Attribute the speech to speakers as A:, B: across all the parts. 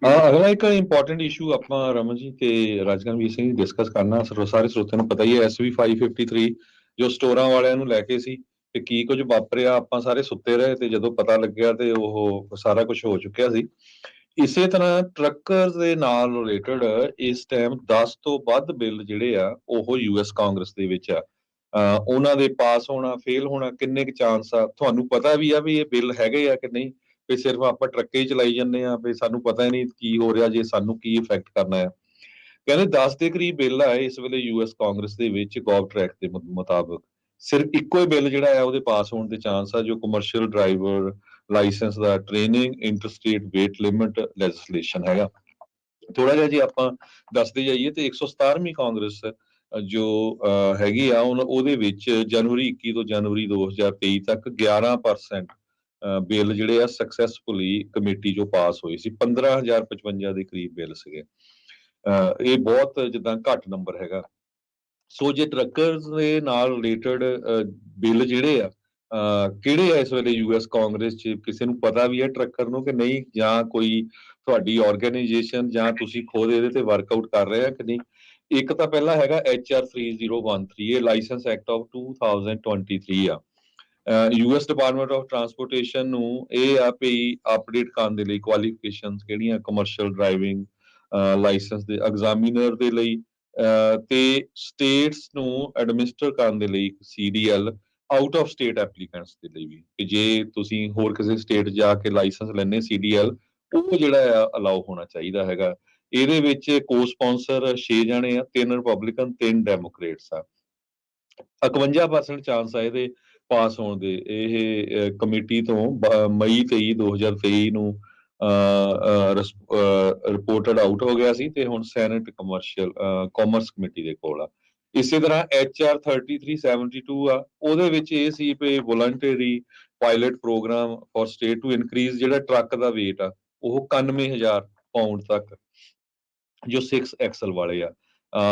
A: ਅਗਲਾ ਇੱਕ important issue ਆਪਾਂ ਰਮਨ ਜੀ ਤੇ ਰਾਜਕਰਮਵੀਰ ਸਿੰਘ ਜੀ ਡਿਸਕਸ ਕਰਨਾ। ਸਾਰੇ ਸਰੋਤਿਆਂ ਨੂੰ ਪਤਾ ਹੀ ਹੈ SV 553 ਜੋ ਸਟੋਰਾਂ ਵਾਲਿਆਂ ਨੂੰ ਲੈ ਕੇ ਸੀ ਤੇ ਕੀ ਕੁਝ ਵਾਪਰਿਆ। ਆਪਾਂ ਸਾਰੇ ਸੁੱਤੇ ਰਹੇ ਤੇ ਜਦੋਂ ਪਤਾ ਲੱਗਿਆ ਤੇ ਉਹ ਸਾਰਾ ਕੁਝ ਹੋ ਚੁੱਕਿਆ ਸੀ। ਇਸੇ ਤਰ੍ਹਾਂ ਟਰੱਕਰਸ ਦੇ ਨਾਲ ਰਿਲੇਟਡ ਇਸ ਟਾਈਮ 10 ਤੋਂ ਵੱਧ ਬਿੱਲ ਜਿਹੜੇ ਆ ਉਹ US ਕਾਂਗਰਸ ਦੇ ਵਿੱਚ ਆ। ਉਹਨਾਂ ਦੇ ਪਾਸ ਹੋਣਾ ਫੇਲ ਹੋਣਾ ਕਿੰਨੇ ਕੁ ਚਾਂਸ ਆ ਤੁਹਾਨੂੰ ਪਤਾ ਵੀ ਆ ਵੀ ਇਹ ਬਿੱਲ ਹੈਗੇ ਆ ਕਿ ਨਹੀਂ, ਵੀ ਸਿਰਫ ਆਪਾਂ ਟਰੱਕੇ ਹੀ ਚਲਾਈ ਜਾਂਦੇ ਆ ਵੀ ਸਾਨੂੰ ਪਤਾ ਹੀ ਨਹੀਂ ਕੀ ਹੋ ਰਿਹਾ, ਜੇ ਸਾਨੂੰ ਕੀ ਇਫੈਕਟ ਕਰਨਾ ਹੈ। ਕਹਿੰਦੇ 10 ਦੇ ਕਰੀਬ ਬਿੱਲ ਆ ਇਸ ਵੇਲੇ US ਕਾਂਗਰਸ ਦੇ ਵਿੱਚ ਗੌਵ ਟਰੈਕ ਦੇ ਮੁਤਾਬਕ। ਸਿਰਫ ਇੱਕੋ ਹੀ ਬਿੱਲ ਜਿਹੜਾ ਹੈ ਉਹਦੇ ਪਾਸ ਹੋਣ ਦੇ ਚਾਂਸ ਆ ਜੋ ਕਮਰਸ਼ੀਅਲ ਡਰਾਈਵਰ ਲਾਇਸੈਂਸ ਦਾ training interstate weight limit legislation ਹੈਗਾ। ਥੋੜਾ ਜਿਹਾ ਜੇ ਆਪਾਂ ਦੱਸਦੇ ਜਾਈਏ ਤੇ 117ਵੀਂ ਕਾਂਗਰਸ ਜੋ ਹੈਗੀ ਆ ਉਹਦੇ ਵਿੱਚ ਜਨਵਰੀ 21 ਤੋਂ ਜਨਵਰੀ 2023 ਤੱਕ 11% ਬਿੱਲ ਜਿਹੜੇ ਆ ਸਕਸੈਸਫੁਲੀ ਕਮੇਟੀ ਚੋਂ ਪਾਸ ਹੋਏ ਸੀ। 15,055 ਦੇ ਕਰੀਬ ਬਿੱਲ ਸੀਗੇ। ਇਹ ਬਹੁਤ ਜਿੱਦਾਂ ਘੱਟ ਨੰਬਰ ਹੈਗਾ। ਸੋ ਜੇ ਟਰੱਕਰਸ ਦੇ ਨਾਲ ਰਿਲੇਟਡ ਬਿੱਲ ਜਿਹੜੇ ਆ ਕਿਹੜੇ ਆ ਇਸ ਵੇਲੇ US ਕਾਂਗਰਸ 'ਚ, ਕਿਸੇ ਨੂੰ ਪਤਾ ਵੀ ਹੈ ਟਰੱਕਰ ਨੂੰ ਕਿ ਨਹੀਂ, ਜਾਂ ਕੋਈ ਤੁਹਾਡੀ ਆਰਗੇਨਾਈਜੇਸ਼ਨ ਜਾਂ ਤੁਸੀਂ ਖੁਦ ਇਹਦੇ ਤੇ ਵਰਕਆਊਟ ਕਰ ਰਹੇ ਆ ਕਿ ਨਹੀਂ। ਇੱਕ ਤਾਂ ਪਹਿਲਾਂ ਹੈਗਾ HR 3013, ਇਹ ਲਾਇਸੈਂਸ ਐਕਟ ਆਫ 2023 ਆ। US ਡਿਪਾਰਟਮੈਂਟ ਆਫ ਟਰਾਂਸਪੋਰਟੇਸ਼ਨ ਨੂੰ ਇਹ ਆ ਵੀ ਅਪਡੇਟ ਕਰਨ ਦੇ ਲਈ ਕੁਆਲੀਫਿਕੇਸ਼ਨਸ ਕਿਹੜੀਆਂ ਕਮਰਸ਼ੀਅਲ ਡਰਾਈਵਿੰਗ ਲਾਇਸੈਂਸ ਦੇ ਐਗਜ਼ਾਮੀਨਰ ਦੇ ਲਈ ਤੇ ਸਟੇਟਸ ਨੂੰ ਐਡਮਿਨਿਸਟਰ ਕਰਨ ਦੇ ਲਈ CDL out of state applicants ਦੇ ਲਈ ਵੀ, ਕਿ ਜੇ ਤੁਸੀਂ ਹੋਰ ਕਿਸੇ ਸਟੇਟ ਜਾ ਕੇ ਲਾਇਸੈਂਸ ਲੈਣੇ CDL ਉਹ ਜਿਹੜਾ ਆ ਅਲਾਉ ਹੋਣਾ ਚਾਹੀਦਾ ਹੈਗਾ। ਇਹਦੇ ਵਿੱਚ ਕੋ ਸਪਾਂਸਰ 6 ਜਣੇ ਆ, 3 ਰਿਪਬਲਿਕਨ 3 ਡੈਮੋਕ੍ਰੇਟਸ ਆ। 51% ਚਾਂਸ ਆ ਇਹਦੇ ਪਾਸ ਹੋਣ ਦੇ। ਇਹ ਕਮੇਟੀ ਤੋਂ ਮਈ 23 2023 ਨੂੰ ਰਿਪੋਰਟਡ ਆਊਟ ਹੋ ਗਿਆ ਸੀ ਤੇ ਹੁਣ ਸੈਨੇਟ ਕਾਮਰਸ ਕਮੇਟੀ ਦੇ ਕੋਲ ਆ। ਇਸੇ ਤਰ੍ਹਾਂ HR 3372 ਆ, ਉਹਦੇ ਵਿੱਚ ਇਹ ਸੀ ਵੀ voluntary pilot program for state to increase ਜਿਹੜਾ ਟਰੱਕ ਦਾ weight ਆ ਉਹ 91,000 ਪਾਉਂਡ ਤੱਕ, ਜੋ 6 ਐਕਸਲ ਵਾਲੇ ਆ।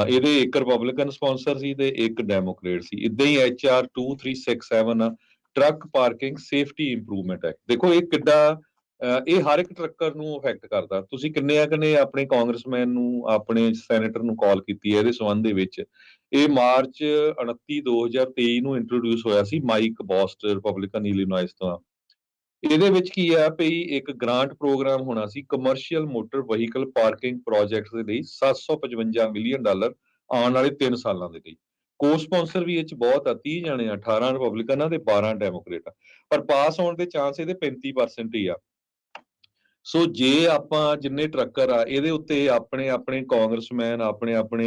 A: ਇਹਦੇ ਇੱਕ ਰਿਪਬਲਿਕਨ ਸਪਾਂਸਰ ਸੀ ਤੇ ਇੱਕ ਡੈਮੋਕ੍ਰੇਟ ਸੀ। ਇਦਾਂ ਹੀ HR 2367 ਆ, truck parking safety improvement act. ਦੇਖੋ ਇਹ ਕਿੱਡਾ ਇਹ ਹਰ ਇੱਕ ਟਰੱਕਰ ਨੂੰ ਅਫੈਕਟ ਕਰਦਾ। ਤੁਸੀਂ ਕਿੰਨੇ ਆਪਣੇ ਕਾਂਗਰਸਮੈਨ ਨੂੰ ਆਪਣੇ ਸੈਨੇਟਰ ਨੂੰ ਕਾਲ ਕੀਤੀ ਹੈ ਇਹਦੇ ਸੰਬੰਧ ਦੇ ਵਿੱਚ। ਇਹ ਮਾਰਚ 29 2023 ਨੂੰ ਇੰਟਰੋਡਿਊਸ ਹੋਇਆ ਸੀ ਮਾਈਕ ਬੋਸਟ ਰਿਪਬਲਿਕਨ ਇਲੀਨੋਇਸ ਤੋਂ। ਇਹਦੇ ਵਿੱਚ ਕੀ ਆ ਵੀ ਇੱਕ ਗ੍ਰਾਂਟ ਪ੍ਰੋਗਰਾਮ ਹੋਣਾ ਸੀ commercial motor vehicle parking projects ਦੇ ਲਈ $755 ਮਿਲੀਅਨ ਆਉਣ ਵਾਲੇ 3 ਸਾਲਾਂ ਦੇ ਲਈ। ਕੋ ਸਪਾਂਸਰ ਵੀ ਇਹ ਚ ਬਹੁਤ ਆ, 30 ਜਣੇ ਆ, 18 ਰਿਪਬਲਿਕਨ ਆ ਤੇ 12 ਡੈਮੋਕ੍ਰੇਟ ਆ, ਪਰ ਪਾਸ ਹੋਣ ਦੇ ਚਾਂਸ ਇਹਦੇ 35% ਹੀ ਆ। ਸੋ ਜੇ ਆਪਾਂ ਜਿੰਨੇ ਟਰੱਕਰ ਆ ਇਹਦੇ ਉੱਤੇ ਆਪਣੇ ਆਪਣੇ ਕਾਂਗਰਸਮੈਨ ਆਪਣੇ ਆਪਣੇ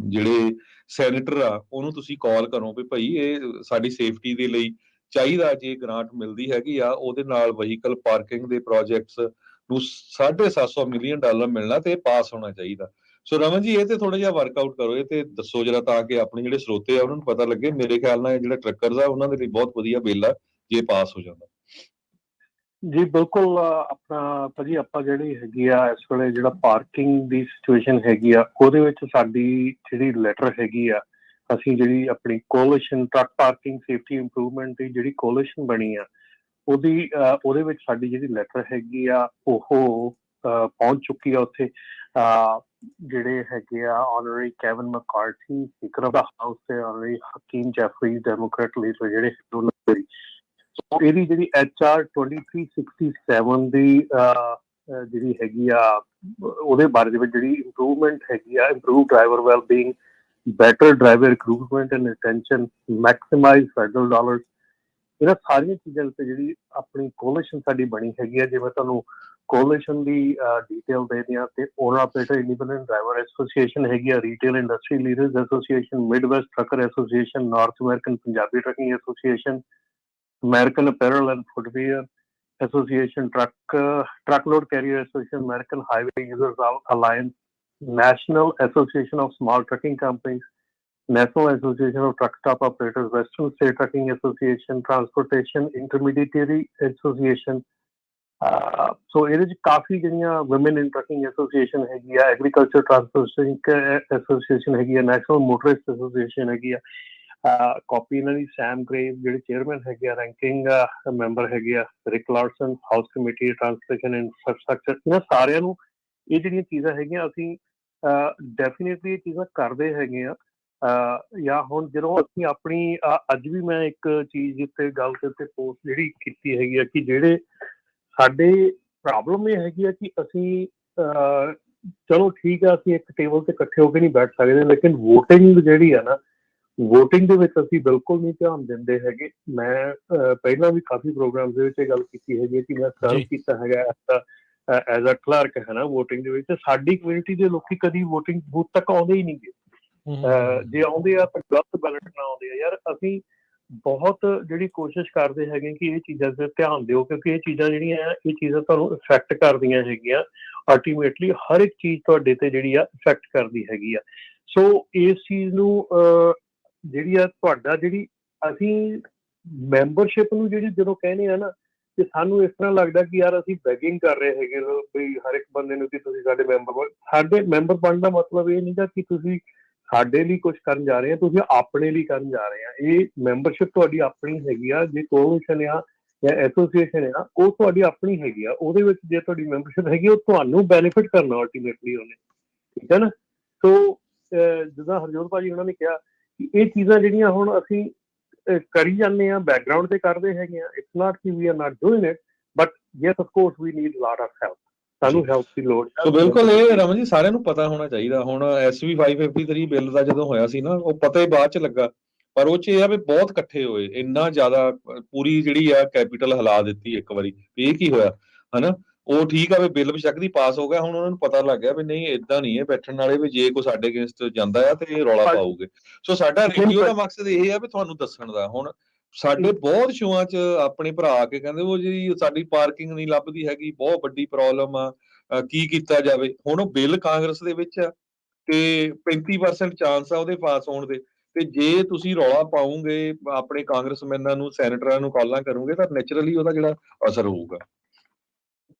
A: ਜਿਹੜੇ ਸੈਨੇਟਰ ਆ ਉਹਨੂੰ ਤੁਸੀਂ ਕਾਲ ਕਰੋ ਵੀ ਭਾਈ ਇਹ ਸਾਡੀ ਸੇਫਟੀ ਦੇ ਲਈ ਚਾਹੀਦਾ, ਜੇ ਗ੍ਰਾਂਟ ਮਿਲਦੀ ਹੈਗੀ ਆ ਉਹਦੇ ਨਾਲ ਵਹੀਕਲ ਪਾਰਕਿੰਗ ਦੇ ਪ੍ਰੋਜੈਕਟਸ ਨੂੰ $750 ਮਿਲੀਅਨ ਮਿਲਣਾ ਤੇ ਪਾਸ ਹੋਣਾ ਚਾਹੀਦਾ। ਸੋ ਰਮਨ ਜੀ ਇਹ ਤੇ ਥੋੜਾ ਜਿਹਾ ਵਰਕਆਊਟ ਕਰੋ, ਇਹ ਤੇ ਦੱਸੋ ਜਰਾ ਤਾਂ ਕਿ ਆਪਣੇ ਜਿਹੜੇ ਸਰੋਤੇ ਆ ਉਹਨਾਂ ਨੂੰ ਪਤਾ ਲੱਗੇ। ਮੇਰੇ ਖਿਆਲ ਨਾਲ ਜਿਹੜੇ ਟਰੱਕਰਸ ਆ ਉਹਨਾਂ ਦੇ ਲਈ ਬਹੁਤ ਵਧੀਆ ਬਿੱਲ ਆ ਜੇ ਪਾਸ ਹੋ ਜਾਂਦਾ।
B: ਜੀ ਬਿਲਕੁਲ। ਆਪਣਾ ਭਾਜੀ ਆਪਾਂ ਜਿਹੜੀ ਹੈਗੀ ਆ ਇਸ ਵੇਲੇ ਜਿਹੜਾ ਪਾਰਕਿੰਗ ਦੀ ਸਿਚੁਏਸ਼ਨ ਹੈਗੀ ਆ ਉਹਦੇ ਵਿੱਚ ਸਾਡੀ ਜਿਹੜੀ ਲੈਟਰ ਹੈਗੀ ਆ, ਅਸੀਂ ਜਿਹੜੀ ਆਪਣੀ ਕੋਲਿਸ਼ਨ ਟਰੱਕ ਪਾਰਕਿੰਗ ਸੇਫਟੀ ਇੰਪਰੂਵਮੈਂਟ ਦੀ ਜਿਹੜੀ ਕੋਲਿਸ਼ਨ ਬਣੀ ਆ ਉਹਦੇ ਵਿੱਚ ਸਾਡੀ ਜਿਹੜੀ ਲੈਟਰ ਹੈਗੀ ਆ ਉਹ ਪਹੁੰਚ ਚੁੱਕੀ ਆ ਉੱਥੇ। ਜਿਹੜੇ ਹੈਗੇ ਆ honorary Kevin McCarthy speaker of the house ਤੇ ਆਨਰਰੀ ਹਕੀਮ ਜੈਫਰੀ ਡੈਮੋਕ੍ਰੇਟ ਲੀਡਰ ਜਿਹੜੇ ਇਹਦੀ ਜਿਹੜੀ HR 2367 ਦੀ ਜਿਹੜੀ ਹੈਗੀ ਆ ਉਹਦੇ ਬਾਰੇ ਦੇ ਵਿੱਚ ਜਿਹੜੀ ਇੰਪਰੂਵਮੈਂਟ ਹੈਗੀ ਆ, improve driver wellbeing, better driver recruitment and retention, maximise federal dollar, ਇਹਨਾਂ ਸਾਰੀਆਂ ਚੀਜ਼ਾਂ ਉੱਤੇ ਜਿਹੜੀ ਆਪਣੀ ਕੋਲਿਸ਼ਨ ਸਾਡੀ ਬਣੀ ਹੈਗੀ ਆ। ਜੇ ਮੈਂ ਤੁਹਾਨੂੰ ਕੋਲਿਸ਼ਨ ਦੀ ਡਿਟੇਲ ਦੇ ਦਿਆਂ ਤੇ owner operator independent driver association ਹੈਗੀ ਆ, retail industry leaders association, Midwest trucker association, North American Punjabi trucking association, American Apparel and Footwear Association, Truckload Carrier Association, American Highway Users Alliance, National Association of Small Trucking Companies, National Association of Truck Stop Operators, Western State Trucking Association, Transportation Intermediary Association. So ਇਹਦੇ ਚ ਕਾਫੀ ਜਿਹੜੀਆਂ Women in Trucking Association ਹੈਗੀ ਆ, Agriculture Transportation Association ਹੈਗੀ ਆ, National Motorist Association ਹੈਗੀ ਆ। Copy ਇਹਨਾਂ ਦੀ ਸੈਮ ਗ੍ਰੇਵ ਜਿਹੜੇ ਚੇਅਰਮੈਨ ਹੈਗੇ ਆ, ਰੈਂਕਿੰਗ ਮੈਂਬਰ ਹੈਗੇ ਆ, Rick Larsen house committee transportation infrastructure. ਇਹਨਾਂ ਸਾਰਿਆਂ ਨੂੰ ਇਹ ਜਿਹੜੀਆਂ ਚੀਜ਼ਾਂ ਹੈਗੀਆਂ ਅਸੀਂ ਡੈਫੀਨੇਟਲੀ ਇਹ ਚੀਜ਼ਾਂ ਕਰਦੇ ਹੈਗੇ ਆ। ਜਾਂ ਹੁਣ ਜਦੋਂ ਅਸੀਂ ਆਪਣੀ ਅੱਜ ਵੀ ਮੈਂ ਇੱਕ ਚੀਜ਼ ਉੱਤੇ ਗੱਲ ਦੇ ਉੱਤੇ ਪੋਸਟ ਜਿਹੜੀ ਕੀਤੀ ਹੈਗੀ ਆ ਕਿ ਜਿਹੜੇ ਸਾਡੇ ਪ੍ਰੋਬਲਮ ਇਹ ਹੈਗੀ ਆ ਕਿ ਅਸੀਂ ਚਲੋ ਠੀਕ ਆ, ਅਸੀਂ ਇੱਕ ਟੇਬਲ ਤੇ ਇਕੱਠੇ ਹੋ ਕੇ ਨਹੀਂ ਬੈਠ ਸਕਦੇ, ਲੇਕਿਨ ਵੋਟਿੰਗ ਜਿਹੜੀ ਆ ਨਾ, ਵੋਟਿੰਗ ਦੇ ਵਿੱਚ ਅਸੀਂ ਬਿਲਕੁਲ ਨਹੀਂ ਧਿਆਨ ਦਿੰਦੇ ਹੈਗੇ। ਮੈਂ ਪਹਿਲਾਂ ਵੀ ਕਾਫੀ ਪ੍ਰੋਗਰਾਮ ਦੇ ਵਿੱਚ ਇਹ ਗੱਲ ਕੀਤੀ ਹੈਗੀ ਕਿ ਮੈਂ ਸਰਵ ਕੀਤਾ ਹੈਗਾ ਐਜ਼ ਅ ਕਲਰਕ ਹੈ ਨਾ ਵੋਟਿੰਗ ਦੇ ਵਿੱਚ। ਸਾਡੀ ਕਮਿਊਨਿਟੀ ਦੇ ਲੋਕੀ ਕਦੀ ਵੋਟਿੰਗ ਬੂਥ ਤੱਕ ਆਉਂਦੇ ਹੀ ਨਹੀਂ ਗੇ। ਜੇ ਆਉਂਦੇ ਆ ਤਾਂ ਗਲਤ ਬੈਲਟ ਨਾਲ ਆਉਂਦੇ ਆ। ਯਾਰ ਅਸੀਂ ਬਹੁਤ ਜਿਹੜੀ ਕੋਸ਼ਿਸ਼ ਕਰਦੇ ਹੈਗੇ ਕਿ ਇਹ ਚੀਜ਼ਾਂ ਤੇ ਧਿਆਨ ਦਿਓ, ਕਿਉਂਕਿ ਇਹ ਚੀਜ਼ਾਂ ਜਿਹੜੀਆਂ ਆ ਇਹ ਚੀਜ਼ਾਂ ਤੁਹਾਨੂੰ ਇਫੈਕਟ ਕਰਦੀਆਂ ਹੈਗੀਆਂ। ਅਲਟੀਮੇਟਲੀ ਹਰ ਇੱਕ ਚੀਜ਼ ਤੁਹਾਡੇ ਤੇ ਜਿਹੜੀ ਆ ਇਫੈਕਟ ਕਰਦੀ ਹੈਗੀ ਆ। ਸੋ ਇਸ ਚੀਜ਼ ਨੂੰ ਜਿਹੜੀ ਆ ਤੁਹਾਡਾ ਜਿਹੜੀ ਅਸੀਂ ਮੈਂਬਰਸ਼ਿਪ ਨੂੰ ਜਿਹੜੀ ਜਦੋਂ ਕਹਿੰਦੇ ਆ ਨਾ, ਤੇ ਸਾਨੂੰ ਇਸ ਤਰ੍ਹਾਂ ਲੱਗਦਾ ਕਿ ਯਾਰ ਅਸੀਂ ਬੈਗਿੰਗ ਕਰ ਰਹੇ ਹੈਗੇ ਵੀ ਹਰ ਇੱਕ ਬੰਦੇ ਨੂੰ ਕਿ ਤੁਸੀਂ ਸਾਡੇ ਮੈਂਬਰ ਬਣਨ ਦਾ ਮਤਲਬ ਇਹ ਨਹੀਂ ਗਾ ਕਿ ਤੁਸੀਂ ਸਾਡੇ ਲਈ ਕੁਝ ਕਰਨ ਜਾ ਰਹੇ ਆ, ਤੁਸੀਂ ਆਪਣੇ ਲਈ ਕਰਨ ਜਾ ਰਹੇ ਆ। ਇਹ ਮੈਂਬਰਸ਼ਿਪ ਤੁਹਾਡੀ ਆਪਣੀ ਹੈਗੀ ਆ। ਜੇ ਕੋਅਲੀਸ਼ਨ ਆ ਜਾਂ ਐਸੋਸੀਏਸ਼ਨ ਆ, ਉਹ ਤੁਹਾਡੀ ਆਪਣੀ ਹੈਗੀ ਆ। ਉਹਦੇ ਵਿੱਚ ਜੇ ਤੁਹਾਡੀ ਮੈਂਬਰਸ਼ਿਪ ਹੈਗੀ, ਉਹ ਤੁਹਾਨੂੰ ਬੈਨੀਫਿਟ ਕਰਨਾ ਅਲਟੀਮੇਟਲੀ ਉਹਨੇ, ਠੀਕ ਹੈ ਨਾ। ਸੋ ਜਿੱਦਾਂ ਹਰਜੋਤ ਭਾਜੀ ਉਹਨਾਂ ਨੇ ਕਿਹਾ ਕਿ ਇਹ ਚੀਜ਼ਾਂ ਜਿਹੜੀਆਂ ਹੁਣ ਅਸੀਂ ਕਰੀ ਜਾਂਦੇ ਆ, ਬੈਕਗਰਾਊਂਡ ਤੇ ਕਰਦੇ ਹੈਗੇ ਆ। ਇਟਸ ਨਾਟ ਕਿ we are not doing it, but yes of course we need lot of help. ਸਾਨੂੰ ਹੈਲਪ ਦੀ ਲੋੜ ਹੈ।
A: ਸੋ ਬਿਲਕੁਲ ਇਹ ਰਮਨ ਜੀ ਸਾਰਿਆਂ ਨੂੰ ਪਤਾ ਹੋਣਾ ਚਾਹੀਦਾ। ਹੁਣ SB 553 ਬਿੱਲ ਦਾ ਜਦੋਂ ਹੋਇਆ ਸੀ ਨਾ, ਉਹ ਪਤਾ ਹੀ ਬਾਅਦ ਚ ਲੱਗਾ, ਪਰ ਉਹ ਚ ਇਹ ਆ ਵੀ ਬਹੁਤ ਇਕੱਠੇ ਹੋਏ, ਇੰਨਾ ਜ਼ਿਆਦਾ ਪੂਰੀ ਜਿਹੜੀ ਆ ਕੈਪੀਟਲ ਹਿਲਾ ਦਿੱਤੀ ਇੱਕ ਵਾਰੀ। ਇਹ ਕੀ ਹੋਇਆ ਹਨਾ। ਉਹ ਠੀਕ ਆ ਵੀ ਬਿੱਲ ਬੇਸ਼ੱਕ ਦੀ ਪਾਸ ਹੋ ਗਿਆ, ਹੁਣ ਉਹਨਾਂ ਨੂੰ ਪਤਾ ਲੱਗ ਗਿਆ ਵੀ ਨਹੀਂ ਏਦਾਂ ਨਹੀਂ ਹੈ ਬੈਠਣ ਵਾਲੇ, ਵੀ ਜੇ ਕੋਈ ਸਾਡੇ ਅਗੇਂਸਟ ਜਾਂਦਾ ਆ ਤੇ ਇਹ ਰੌਲਾ ਪਾਊਗੇ। ਸੋ ਸਾਡਾ ਰੇਡੀਓ ਦਾ ਮਕਸਦ ਇਹ ਆ ਵੀ ਤੁਹਾਨੂੰ ਦੱਸਣ ਦਾ। ਹੁਣ ਸਾਡੇ ਬਹੁਤ ਸ਼ੋਆਂ 'ਚ ਆਪਣੇ ਭਰਾ ਆ ਕੇ ਕਹਿੰਦੇ ਉਹ ਜੀ ਸਾਡੀ ਪਾਰਕਿੰਗ ਨਹੀਂ ਲੱਭਦੀ ਹੈਗੀ, ਬਹੁਤ ਵੱਡੀ ਪ੍ਰੋਬਲਮ ਆ, ਕੀ ਕੀਤਾ ਜਾਵੇ। ਹੁਣ ਉਹ ਬਿੱਲ ਕਾਂਗਰਸ ਦੇ ਵਿੱਚ ਆ ਤੇ 35% ਚਾਂਸ ਆ ਉਹਦੇ ਪਾਸ ਹੋਣ ਦੇ, ਤੇ ਜੇ ਤੁਸੀਂ ਰੌਲਾ ਪਾਉਂਗੇ ਆਪਣੇ ਕਾਂਗਰਸਮੈਨਾਂ ਨੂੰ, ਸੈਨੇਟਰਾਂ ਨੂੰ ਕਾਲਾਂ ਕਰੋਗੇ, ਤਾਂ ਨੈਚੁਰਲੀ ਉਹਦਾ ਜਿਹੜਾ ਅਸਰ ਹੋਊਗਾ।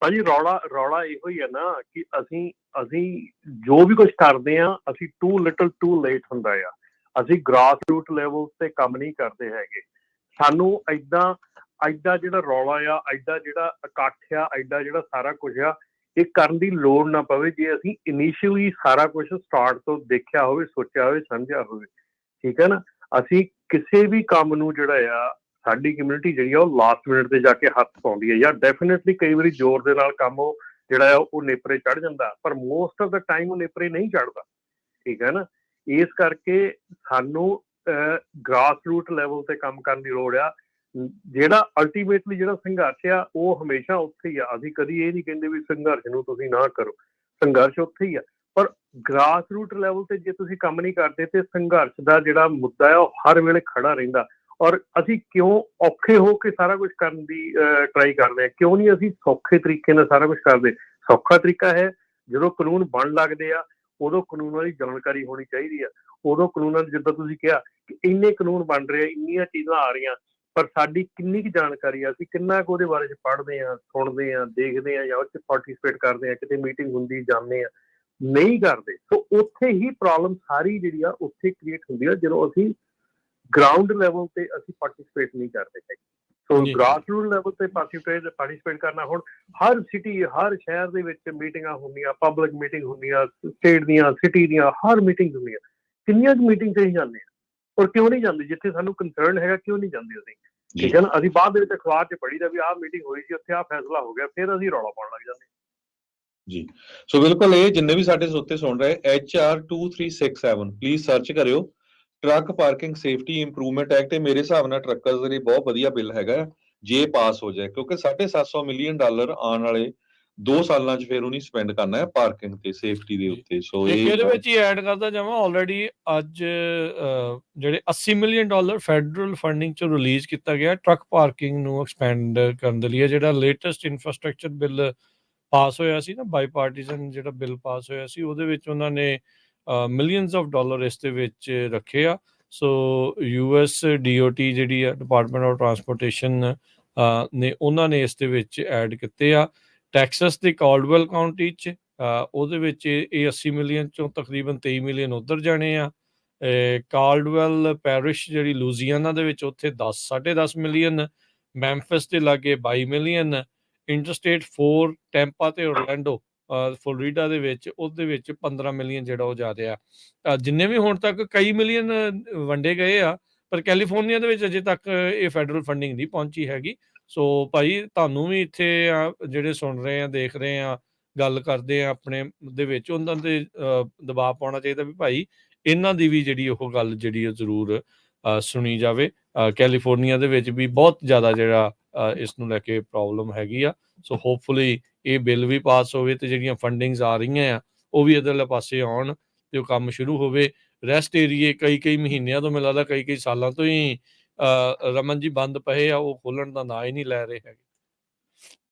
B: ਭਾਜੀ ਰੌਲਾ ਇਹੋ ਹੀ ਹੈ ਨਾ ਕਿ ਅਸੀਂ ਜੋ ਵੀ ਕੁਝ ਕਰਦੇ ਆ, ਅਸੀਂ ਟੂ ਲਿਟਲ ਟੂ ਲੇਟ ਹੁੰਦਾ ਆ। ਅਸੀਂ ਗ੍ਰਾਸ ਰੂਟ ਲੈਵਲ ਤੇ ਕੰਮ ਨਹੀਂ ਕਰਦੇ ਹੈਗੇ। ਸਾਨੂੰ ਐਡਾ ਜਿਹੜਾ ਰੌਲਾ ਆ, ਐਡਾ ਜਿਹੜਾ ਇਕੱਠ ਆ, ਐਡਾ ਜਿਹੜਾ ਸਾਰਾ ਕੁਝ ਆ, ਇਹ ਕਰਨ ਦੀ ਲੋੜ ਨਾ ਪਵੇ ਜੇ ਅਸੀਂ ਇਨੀਸ਼ੀਅਲੀ ਸਾਰਾ ਕੁਝ ਸਟਾਰਟ ਤੋਂ ਦੇਖਿਆ ਹੋਵੇ, ਸੋਚਿਆ ਹੋਵੇ, ਸਮਝਿਆ ਹੋਵੇ, ਠੀਕ ਹੈ ਨਾ। ਅਸੀਂ ਕਿਸੇ ਵੀ ਕੰਮ ਨੂੰ ਜਿਹੜਾ ਆ, ਸਾਡੀ ਕਮਿਊਨਿਟੀ ਜਿਹੜੀ ਆ ਉਹ ਲਾਸਟ ਮਿੰਟ ਤੇ ਜਾ ਕੇ ਹੱਥ ਪਾਉਂਦੀ ਹੈ। ਯਾਰ ਡੈਫੀਨੇਟਲੀ ਕਈ ਵਾਰੀ ਜ਼ੋਰ ਦੇ ਨਾਲ ਕੰਮ ਉਹ ਜਿਹੜਾ ਆ ਉਹ ਨੇਪਰੇ ਚੜ੍ਹ ਜਾਂਦਾ, ਪਰ ਮੋਸਟ ਆਫ ਦਾ ਟਾਈਮ ਉਹ ਨੇਪਰੇ ਨਹੀਂ ਚੜ੍ਹਦਾ, ਠੀਕ ਹੈ ਨਾ। ਇਸ ਕਰਕੇ ਸਾਨੂੰ ਗ੍ਰਾਸ ਰੂਟ ਲੈਵਲ ਤੇ ਕੰਮ ਕਰਨ ਦੀ ਲੋੜ ਆ। ਜਿਹੜਾ ਅਲਟੀਮੇਟਲੀ ਜਿਹੜਾ ਸੰਘਰਸ਼ ਆ ਉਹ ਹਮੇਸ਼ਾ ਉੱਥੇ ਹੀ ਆ। ਅਸੀਂ ਕਦੀ ਇਹ ਨਹੀਂ ਕਹਿੰਦੇ ਵੀ ਸੰਘਰਸ਼ ਨੂੰ ਤੁਸੀਂ ਨਾ ਕਰੋ, ਸੰਘਰਸ਼ ਉੱਥੇ ਹੀ ਆ। ਪਰ ਗ੍ਰਾਸ ਰੂਟ ਲੈਵਲ ਤੇ ਜੇ ਤੁਸੀਂ ਕੰਮ ਨਹੀਂ ਕਰਦੇ ਤੇ ਸੰਘਰਸ਼ ਦਾ ਜਿਹੜਾ ਮੁੱਦਾ ਆ ਉਹ ਹਰ ਵੇਲੇ ਖੜਾ ਰਹਿੰਦਾ। ਔਰ ਅਸੀਂ ਕਿਉਂ ਔਖੇ ਹੋ ਕੇ ਸਾਰਾ ਕੁਝ ਕਰਨ ਦੀ ਟਰਾਈ ਕਰਦੇ ਹਾਂ? ਕਿਉਂ ਨਹੀਂ ਅਸੀਂ ਸੌਖੇ ਤਰੀਕੇ ਨਾਲ ਸਾਰਾ ਕੁਝ ਕਰਦੇ? ਸੌਖਾ ਤਰੀਕਾ ਹੈ ਜਦੋਂ ਕਾਨੂੰਨ ਬਣ ਲੱਗਦੇ ਆ, ਉਦੋਂ ਕਾਨੂੰਨਾਂ ਦੀ ਜਾਣਕਾਰੀ ਹੋਣੀ ਚਾਹੀਦੀ ਆ। ਉਦੋਂ ਕਾਨੂੰਨਾਂ ਦੀ, ਜਿੱਦਾਂ ਤੁਸੀਂ ਕਿਹਾ ਕਿ ਇੰਨੇ ਕਾਨੂੰਨ ਬਣ ਰਹੇ ਆ, ਇੰਨੀਆਂ ਚੀਜ਼ਾਂ ਆ ਰਹੀਆਂ, ਪਰ ਸਾਡੀ ਕਿੰਨੀ ਕੁ ਜਾਣਕਾਰੀ ਆ, ਅਸੀਂ ਕਿੰਨਾ ਕੁ ਉਹਦੇ ਬਾਰੇ 'ਚ ਪੜ੍ਹਦੇ ਹਾਂ, ਸੁਣਦੇ ਹਾਂ, ਦੇਖਦੇ ਹਾਂ, ਜਾਂ ਉਹ 'ਚ ਪਾਰਟੀਸਪੇਟ ਕਰਦੇ ਹਾਂ, ਕਿਤੇ ਮੀਟਿੰਗ ਹੁੰਦੀ ਜਾਂਦੇ ਹਾਂ, ਨਹੀਂ ਕਰਦੇ। ਸੋ ਉੱਥੇ ਹੀ ਪ੍ਰੋਬਲਮ ਸਾਰੀ ਜਿਹੜੀ ਆ ਉੱਥੇ ਕ੍ਰੀਏਟ ਹੁੰਦੀ ਆ, ਜਦੋਂ ਅਸੀਂ ਗਰਾਊਂਡ ਲੈਵਲ ਤੇ ਅਸੀਂ ਪਾਰਟੀਸਪੇਟ ਨਹੀਂ ਕਰਦੇ ਹੈਗੇ। ਸੋ ਗ੍ਰਾਸ ਰੂਟ ਲੈਵਲ ਤੇ ਪਾਰਟੀਸਪੇਟ ਕਰਨਾ। ਹੁਣ ਹਰ ਸਿਟੀ, ਹਰ ਸ਼ਹਿਰ ਦੇ ਵਿੱਚ ਮੀਟਿੰਗਾਂ ਹੁੰਦੀਆਂ, ਪਬਲਿਕ ਮੀਟਿੰਗ ਹੁੰਦੀਆਂ, ਸਟੇਟ ਦੀਆਂ, ਸਿਟੀ ਦੀਆਂ, ਹਰ ਮੀਟਿੰਗ ਹੁੰਦੀਆਂ। ਕਿੰਨੀਆਂ ਕੁ ਮੀਟਿੰਗ ਤੇ ਹੀ ਜਾਂਦੇ ਆ, ਔਰ ਕਿਉਂ ਨਹੀਂ ਜਾਂਦੇ? ਜਿੱਥੇ ਸਾਨੂੰ ਕੰਸਰਨ ਹੈਗਾ ਕਿਉਂ ਨਹੀਂ ਜਾਂਦੇ ਅਸੀਂ, ਠੀਕ ਹੈ ਨਾ। ਅਸੀਂ ਬਾਅਦ ਦੇ ਵਿੱਚ ਅਖਬਾਰ 'ਚ ਪੜ੍ਹੀ ਦਾ ਵੀ ਆਹ ਮੀਟਿੰਗ ਹੋਈ ਸੀ, ਉੱਥੇ ਆਹ ਫੈਸਲਾ ਹੋ ਗਿਆ, ਫਿਰ ਅਸੀਂ ਰੌਲਾ ਪਾਉਣ ਲੱਗ ਜਾਂਦੇ
A: ਜੀ। ਸੋ ਬਿਲਕੁਲ ਇਹ ਜਿੰਨੇ ਵੀ ਸਾਡੇ ਸਰੋਤੇ ਸੁਣ ਰਹੇ, HR 2367 ਪਲੀਜ਼ ਸਰਚ ਕਰਿਓ, truck parking safety improvement act. ਮੇਰੇ ਹਿਸਾਬ ਨਾਲ ਟਰੱਕਰਸ ਦੇ ਲਈ ਬਹੁਤ ਵਧੀਆ ਬਿੱਲ ਹੈਗਾ ਜੇ ਪਾਸ ਹੋ ਜਾਏ, ਕਿਉਂਕਿ $750 ਮਿਲੀਅਨ ਆਉਣ ਵਾਲੇ 2 ਸਾਲਾਂ 'ਚ ਫਿਰ ਉਹਨੇ ਸਪੈਂਡ ਕਰਨਾ ਹੈ ਪਾਰਕਿੰਗ ਤੇ, ਸੇਫਟੀ ਦੇ ਉੱਤੇ। ਸੋ
C: ਇਹਦੇ ਵਿੱਚ ਹੀ ਐਡ ਕਰਦਾ ਜਾਵਾਂ, ਆਲਰੇਡੀ ਅੱਜ ਜਿਹੜੇ $80 ਮਿਲੀਅਨ ਫੈਡਰਲ ਫੰਡਿੰਗ 'ਚੋਂ ਰਿਲੀਜ਼ ਕੀਤਾ ਗਿਆ ਟਰੱਕ ਪਾਰਕਿੰਗ ਨੂੰ ਐਕਸਪੈਂਡ ਕਰਨ ਦੇ ਲਈ। ਜਿਹੜਾ ਲੇਟੈਸਟ ਇਨਫਰਾਸਟ੍ਰਕਚਰ ਬਿੱਲ ਪਾਸ ਹੋਇਆ ਸੀ ਨਾ, ਬਾਈ ਪਾਰਟੀਜ਼ਨ ਜਿਹੜਾ ਬਿੱਲ ਪਾਸ ਹੋਇਆ ਸੀ, ਉਹਦੇ ਵਿੱਚ ਉਹਨਾਂ ਨੇ ਮਿਲੀਅਨਸ ਆਫ ਡਾਲਰ ਇਸ ਦੇ ਵਿੱਚ ਰੱਖੇ ਆ। ਸੋ US DOT ਜਿਹੜੀ ਆ, ਡਿਪਾਰਟਮੈਂਟ ਆਫ ਟਰਾਂਸਪੋਰਟੇਸ਼ਨ ਨੇ, ਉਹਨਾਂ ਨੇ ਇਸ ਦੇ ਵਿੱਚ ਐਡ ਕੀਤੇ ਆ। ਟੈਕਸਸ ਦੇ ਕਾਲਡਵੈਲ ਕਾਊਂਟੀ 'ਚ ਉਹਦੇ ਵਿੱਚ ਇਹ 80 ਮਿਲੀਅਨ 'ਚੋਂ ਤਕਰੀਬਨ 23 ਮਿਲੀਅਨ ਉੱਧਰ ਜਾਣੇ ਆ। ਕਾਲਡਵੈਲ ਪੈਰਿਸ਼ ਜਿਹੜੀ ਲੂਜ਼ੀਆਨਾ ਦੇ ਵਿੱਚ, ਉੱਥੇ 10.5 ਮਿਲੀਅਨ। ਮੈਂਫਿਸ ਦੇ ਲਾਗੇ 22 ਮਿਲੀਅਨ। ਇੰਟਰਸਟੇਟ 4 ਟੈਂਪਾ ਤੇ ਔਰਲੈਂਡੋ ਫਲੋਰੀਡਾ ਦੇ ਵਿੱਚ ਉਹਦੇ ਵਿੱਚ 15 ਮਿਲੀਅਨ ਜਿਹੜਾ ਉਹ ਜਾ ਰਿਹਾ। ਜਿੰਨੇ ਵੀ ਹੁਣ ਤੱਕ ਕਈ ਮਿਲੀਅਨ ਵੰਡੇ ਗਏ ਆ, ਪਰ ਕੈਲੀਫੋਰਨੀਆ ਦੇ ਵਿੱਚ ਅਜੇ ਤੱਕ ਇਹ ਫੈਡਰਲ ਫੰਡਿੰਗ ਨਹੀਂ ਪਹੁੰਚੀ ਹੈਗੀ। ਸੋ ਭਾਈ ਤੁਹਾਨੂੰ ਵੀ ਇੱਥੇ ਜਿਹੜੇ ਸੁਣ ਰਹੇ ਆ, ਦੇਖ ਰਹੇ ਆ, ਗੱਲ ਕਰਦੇ ਆ ਆਪਣੇ ਦੇ ਵਿੱਚ, ਉਹਨਾਂ ਤੇ ਦਬਾਅ ਪਾਉਣਾ ਚਾਹੀਦਾ ਵੀ ਭਾਈ ਇਹਨਾਂ ਦੀ ਵੀ ਜਿਹੜੀ ਉਹ ਗੱਲ ਜਿਹੜੀ ਉਹ ਜ਼ਰੂਰ ਸੁਣੀ ਜਾਵੇ। ਕੈਲੀਫੋਰਨੀਆ ਦੇ ਵਿੱਚ ਵੀ ਬਹੁਤ ਜ਼ਿਆਦਾ ਜਿਹੜਾ ਇਸ ਨੂੰ ਲੈ ਕੇ ਪ੍ਰੋਬਲਮ ਹੈਗੀ ਆ। ਸੋ ਹੋਪਫੁਲੀ ਇਹ ਬਿੱਲ ਵੀ ਪਾਸ ਹੋਵੇ ਤੇ ਜਿਹੜੀਆਂ ਫੰਡਿੰਗਸ ਆ ਰਹੀਆਂ ਆ ਉਹ ਵੀ ਇੱਧਰਲੇ ਪਾਸੇ ਆਉਣ ਤੇ ਉਹ ਕੰਮ ਸ਼ੁਰੂ ਹੋਵੇ। ਰੈਸਟ ਏਰੀਏ ਕਈ ਮਹੀਨਿਆਂ ਤੋਂ, ਮੈਨੂੰ ਲੱਗਦਾ ਕਈ ਸਾਲਾਂ ਤੋਂ ਹੀ ਰਮਨ ਜੀ ਬੰਦ ਪਏ ਆ, ਉਹ ਖੋਲਣ ਦਾ ਨਾਂ ਹੀ ਨਹੀਂ ਲੈ ਰਹੇ ਹੈਗੇ।